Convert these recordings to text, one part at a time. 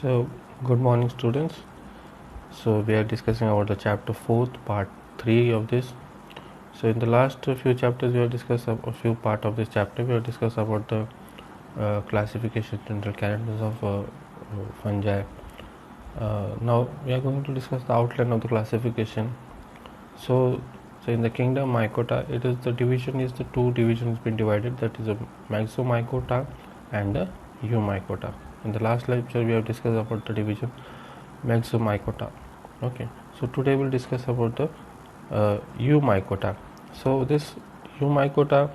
So, good morning, students. So, we are discussing about the chapter 4th, part 3 of this. So, in the last few chapters, we have discussed a few part of this chapter. We have discussed about the classification, general characters of fungi. Now, we are going to discuss the outline of the classification. So, in the kingdom Mycota, it is the division is the two divisions been divided. That is a Myxomycota and a Eumycota. In the last lecture, we have discussed about the division Myxomycota. Okay, so today we'll discuss about the Eumycota. So this Eumycota,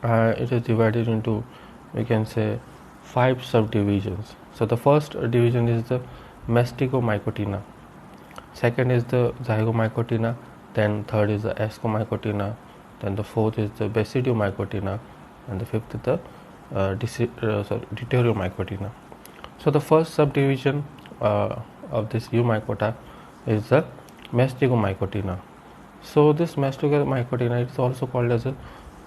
it is divided into, we can say, 5 subdivisions. So the first division is the Masticomycotina. Second is the Zygomycotina. Then third is the Ascomycotina. Then the fourth is the Basidiomycotina, and the fifth is the Deuteriomycotina. So the first subdivision of this Eumycota is the Masticomycotina. So this Masticomycotina is also called as the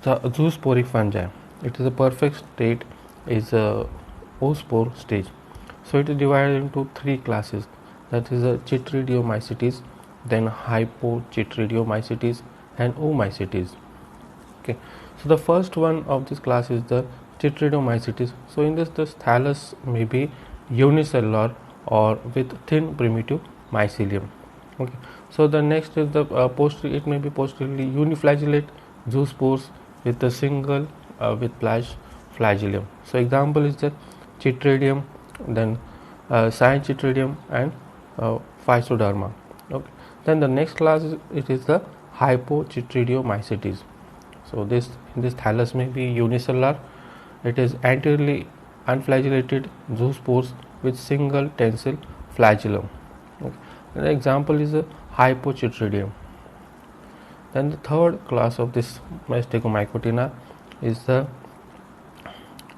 zoosporic fungi. It is a perfect state, is a oospore stage. So it is divided into 3 classes. That is the Chytridiomycitis, then Hypogetridomycitis, and Oomycetes. Okay, so the first one of this class is the Chytridiomycitis. So in this, the thallus may be unicellular or with thin primitive mycelium. Okay, so the next is the it may be posteriorly uniflagellate zoospores with a single with flagellum. So example is the Chytridium, then Cyanchytridium, and Physoderma. Okay, then the next class it is the Hypogetridomycitis. So in this thallus may be unicellular. It is anteriorly unflagellated zoospores with single tensile flagellum. Okay. And the example is the Hypochytridium. Then the third class of this Masticomycotina is the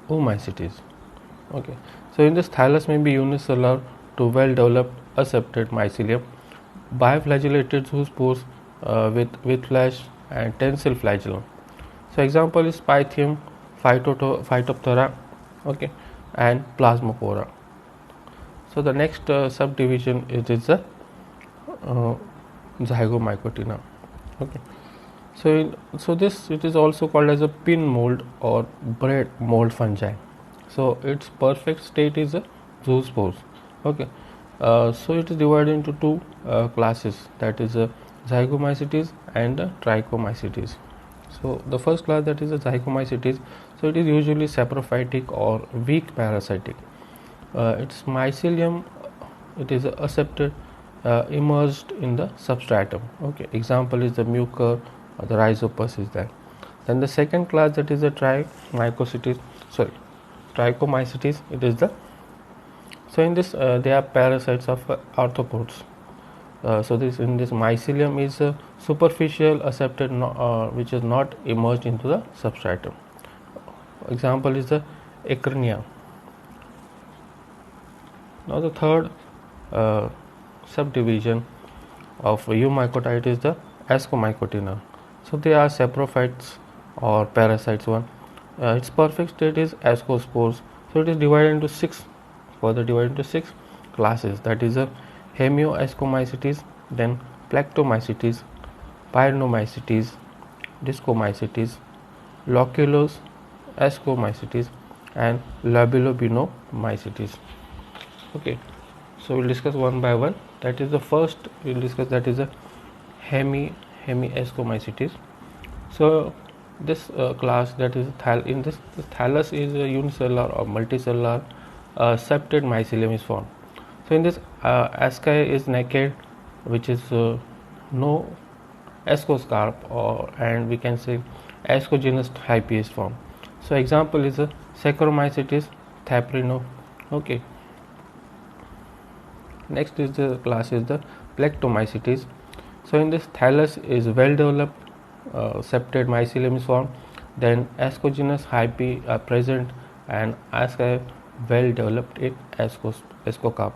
Oomycetes. Okay, so in this thallus may be unicellular to well developed aseptate mycelium, biflagellated zoospores with flash and tensile flagellum. So example is Pythium, Phytophthora, okay, and Plasmopora. So the next subdivision is the Zygomycotina. Okay, so this it is also called as a pin mold or bread mold fungi. So its perfect state is a zoospores. Okay, so it is divided into 2 classes, that is a Zygomycetes and a Trichomycetes. So the first class, that is a Zygomycetes, so it is usually saprophytic or weak parasitic. Its mycelium, it is accepted immersed in the substratum. Okay, example is the mucor or the rhizopus is there. Then the second class, that is the Trichomycetes. It is the, so in this they are parasites of arthropods. So this in this mycelium is superficial accepted which is not immersed into the substratum. Example is the Acrinia. Now the third subdivision of Eumycota, it is the Ascomycotina. So they are saprophytes or parasites one. Its perfect state is ascospores. So it is divided into 6 classes, that is a Hemioascomycetes, then Plectomycitis, Pyrinomycitis, Discomycetes, Loculus Ascomycetes, and Lobulobinomycetes. Okay, so we'll discuss one by one. That is the first we'll discuss, that is a Hemiascomycetes. So this class, that is in this thallus is a unicellular or multicellular septate mycelium is formed. So in this asci is naked, which is no ascoscarp, and we can say ascogenous hype is formed. So example is a Saccharomycetes, Thaprino. Okay, next is the class is the Plectomycitis. So in this thallus is well developed septate mycelium is formed, then ascogenous hyphae are present, and asci well developed in ascocarp.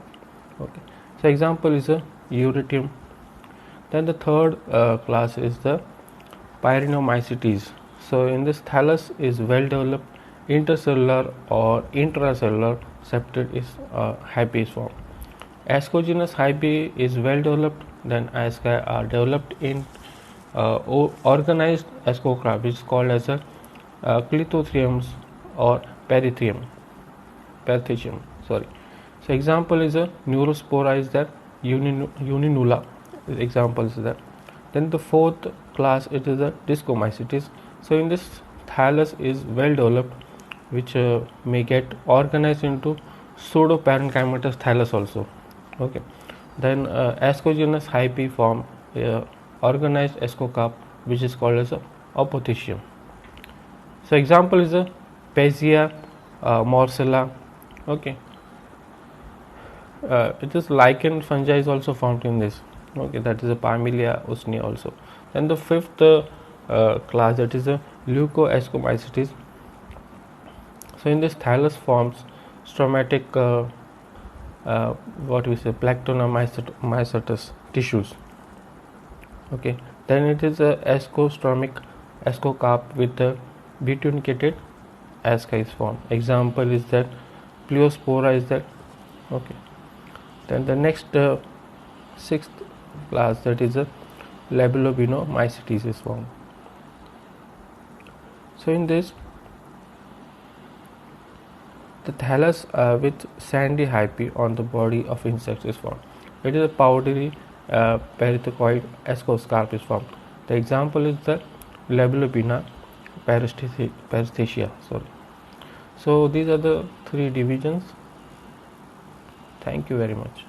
Okay, so example is a Euritium. Then the third class is the Pyrinomycites. So in this thallus is well developed intercellular or intracellular septate is hyphae is formed. Ascogenous hyphae is well developed, then asci are developed in organized ascocraft, which is called as a clitotheriums or perithecium. Sorry. So example is a neurospora is there, uninula example is there. Then the fourth class it is a Discomycitis. So in this thallus is well developed, which may get organized into pseudoparenchymatous thallus also. Okay. Then ascogenous hyphae form organized ascocarp, which is called as a apothecium. So example is a Pesia morcella. Okay. It is lichen fungi is also found in this. Okay, that is a Parmelia usnea also. Then the fifth class, that is a Leucoascomycetes. So in this thallus forms stromatic Plectomycitis tissues. Okay, then it is a ascostromic ascocarp with a butunicated asca is formed. Example is that Pleospora is that. Okay, then the next sixth class, that is a Labelobinomycetes is formed. So in this, the thallus with sandy hyphae on the body of insects is formed. It is a powdery perithecoid ascoscarp is formed. The example is the Labellobina paresthesia. So these are the three divisions. Thank you very much.